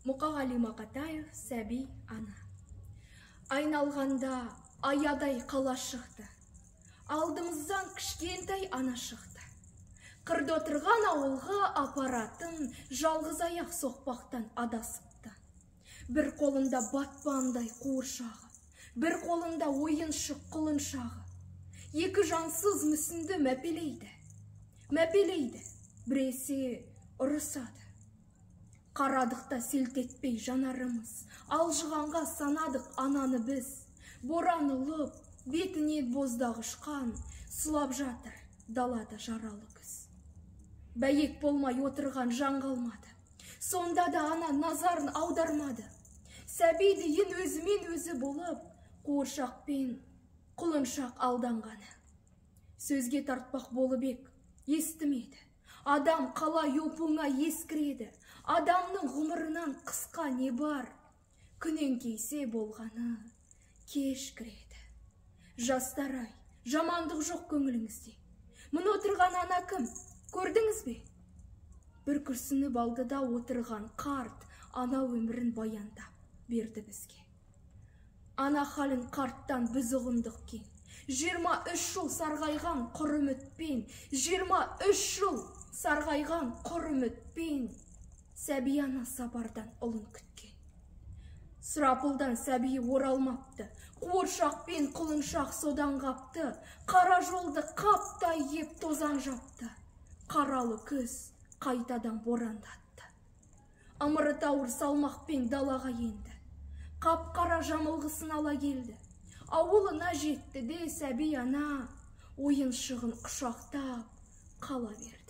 Мұқағали Мақатаев, сәби ана. Айналғанда аядай қала шықты, алдымыздан кішкентай ана шықты. Қырда отырған ауылға апаратын жалғыз аяқ соқпақтан адасыпты. Бір қолында батпандай қуыршағы, бір қолында ойыншық құлыншағы. Екі жансыз мүсінді мәпелейді, біресе ұрысады. Қарадықта селт етпей жанарымыз, алжығанға санадық ананы біз. Боран ұлып, бетінен боздағы ұшқан, сұлап жатыр далада жаралы күз. Бәйек болмай отырған жан қалмады, сонда да ана назарын аудармады. Сәби дейін өзімен өзі болып, қуыршақ пен құлыншақ алданғаны. Сөзге тартпақ болып ек, естімеді. Адам қалай опуңа ескіреді, адамның ғұмырынан қысқа не бар, күнен кейсе болғаны кешкіреді. Жастар-ай, жамандық жоқ көңіліңізде. Мұны отырған ана кім, көрдіңіз бе? Бір күрсініп алдыда отырған қарт ана өмірін баяндап берді бізге. Ана халін қарттан біз ұғындық кен. 23 жыл сарғайған құр үмітпен, 23 жыл сарғайған құр үмітпен, сәби ана сапардан ұлын күткен. Сұрапылдан сәби оралмапты, қуыршақ пен құлыншақ содан қапты, қара жолды қаптай еп тозан жапты. Қаралы күз қайтадан борандатты. Ымыры тауыр салмақпен далаға енді. Қап-қара жамылғысын ала келді. Ауылына жетті де сәби ана ойыншығын құшақтап қала берді.